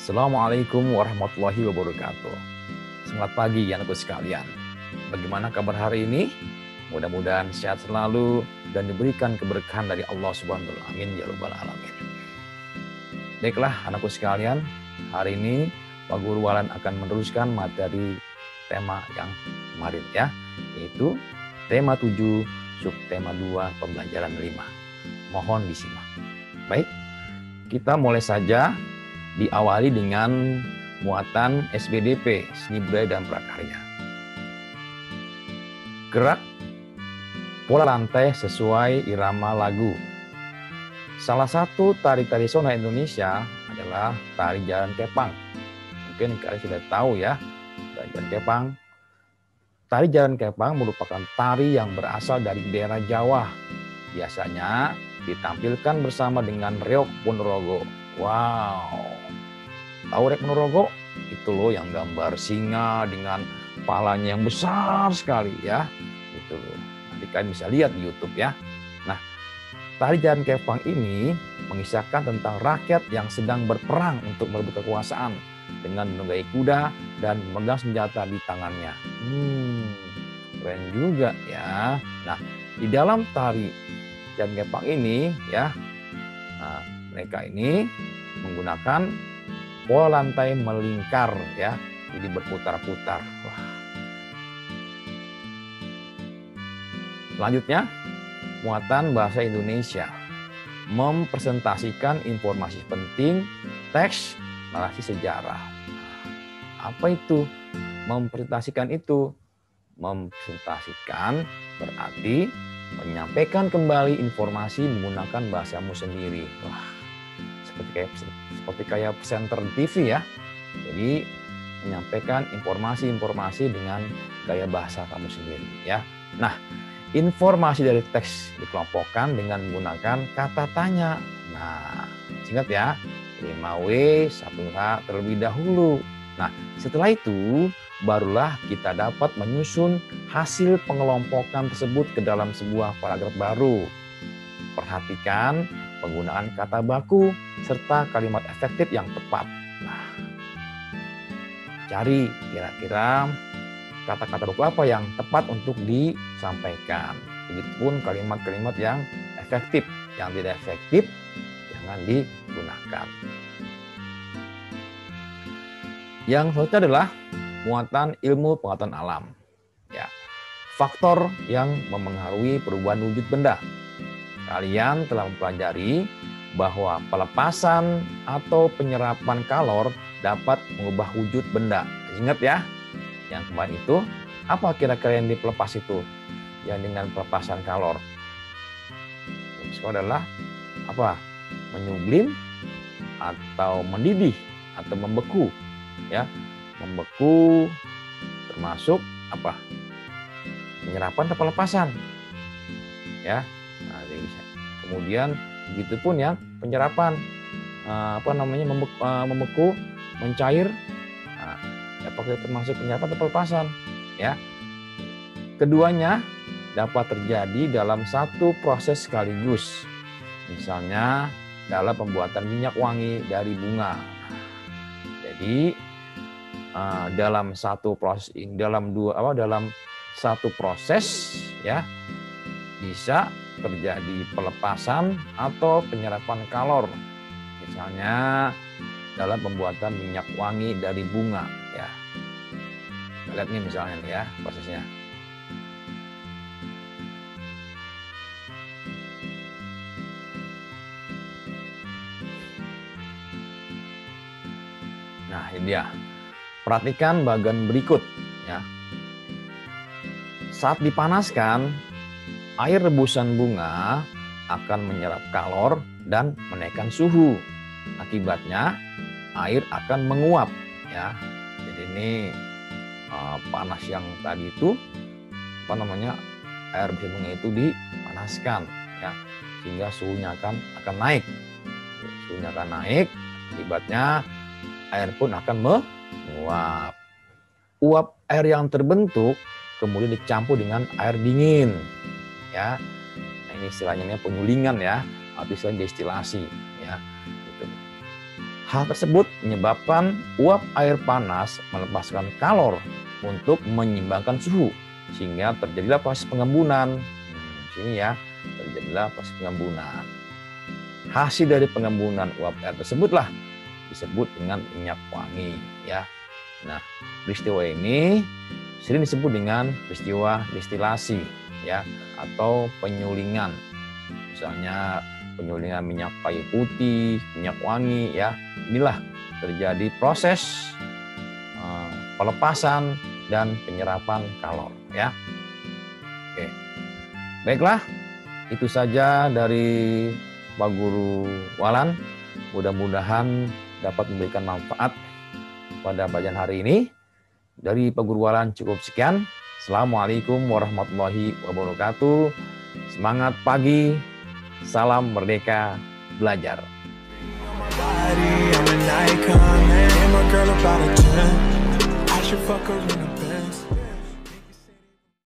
Assalamualaikum warahmatullahi wabarakatuh. Selamat pagi anakku sekalian. Bagaimana kabar hari ini? Mudah-mudahan sehat selalu dan diberikan keberkahan dari Allah Subhanahu wa taala. Amin ya rabbal alamin. Baiklah anakku sekalian, hari ini Pak Guru Walan akan meneruskan materi tema yang kemarin ya, yaitu tema 7, subtema 2, pembelajaran 5. Mohon disimak. Baik, kita mulai saja. Diawali dengan muatan SBDP, seni budaya dan prakarya. Gerak pola lantai sesuai irama lagu. Salah satu tari tradisional Indonesia adalah tari jalan kepang. Mungkin kalian sudah tahu ya, tari jalan kepang. Tari jalan kepang merupakan tari yang berasal dari daerah Jawa. Biasanya ditampilkan bersama dengan reog Ponorogo. Wow, tahu reog Ponorogo? Itu loh yang gambar singa dengan kepalanya yang besar sekali ya. Itu loh. Nanti kalian bisa lihat di YouTube ya. Nah, tari jalan kepang ini mengisahkan tentang rakyat yang sedang berperang untuk merebut kekuasaan dengan menunggangi kuda dan memegang senjata di tangannya. Keren juga ya. Nah, di dalam tari jalan kepang ini ya, nah, mereka ini menggunakan pola lantai melingkar ya, jadi berputar-putar. Wah. Selanjutnya, muatan bahasa Indonesia mempresentasikan informasi penting, teks, narasi sejarah. Apa itu? Mempresentasikan itu. Mempresentasikan berarti menyampaikan kembali informasi menggunakan bahasamu sendiri. Wah, seperti kayak presenter TV ya. Jadi menyampaikan informasi-informasi dengan gaya bahasa kamu sendiri ya. Nah, informasi dari teks dikelompokkan dengan menggunakan kata tanya. Nah, ingat ya, 5W 1H terlebih dahulu. Nah, setelah itu barulah kita dapat menyusun hasil pengelompokan tersebut ke dalam sebuah paragraf baru. Perhatikan penggunaan kata baku serta kalimat efektif yang tepat. Nah, cari kira-kira kata-kata baku apa yang tepat untuk disampaikan. Begitupun kalimat-kalimat yang efektif. Yang tidak efektif jangan digunakan. Yang selanjutnya adalah muatan ilmu pengetahuan alam. Ya, faktor yang memengaruhi perubahan wujud benda. Kalian telah mempelajari bahwa pelepasan atau penyerapan kalor dapat mengubah wujud benda. Ingat ya, yang kemarin itu apa kira-kira yang dipelepas itu? Yang dengan pelepasan kalor. Itu adalah apa? Menyublim atau mendidih atau membeku, ya. Membeku termasuk apa? Penyerapan atau pelepasan, ya. Nah, kemudian begitupun ya penyerapan, membeku, mencair. Nah, apakah termasuk penyerapan atau pelepasan, ya? Keduanya dapat terjadi dalam satu proses sekaligus. Misalnya dalam pembuatan minyak wangi dari bunga. Jadi dalam satu proses ini, dalam satu proses ya bisa terjadi pelepasan atau penyerapan kalor. Misalnya dalam pembuatan minyak wangi dari bunga ya. Kita lihat nih misalnya nih ya prosesnya. Nah, ini dia. Perhatikan bagian berikut ya. Saat dipanaskan, air rebusan bunga akan menyerap kalor dan menaikkan suhu. Akibatnya air akan menguap ya. Jadi ini panas yang tadi itu air rebusan bunga itu dipanaskan ya, sehingga suhunya akan naik. Suhunya akan naik, akibatnya air pun akan menguap. Uap air yang terbentuk kemudian dicampur dengan air dingin ya. Nah, ini istilahnya penyulingan ya, atau istilahnya destilasi ya. Gitu. Hal tersebut menyebabkan uap air panas melepaskan kalor untuk menyeimbangkan suhu, sehingga terjadilah proses pengembunan. Sini ya, terjadilah proses pengembunan. Hasil dari pengembunan uap air tersebutlah disebut dengan minyak wangi ya. Nah, peristiwa ini sering disebut dengan peristiwa destilasi ya, atau penyulingan. Misalnya penyulingan minyak kayu putih, minyak wangi ya. Inilah terjadi proses pelepasan dan penyerapan kalor ya. Oke. Baiklah, itu saja dari Pak Guru Walan. Mudah-mudahan dapat memberikan manfaat pada pelajaran hari ini. Dari Pak Guru Walan cukup sekian. Assalamualaikum warahmatullahi wabarakatuh. Semangat pagi, salam merdeka belajar. I'm an icon, man. I'm a girl about a 10. I should fuck her in a Benz.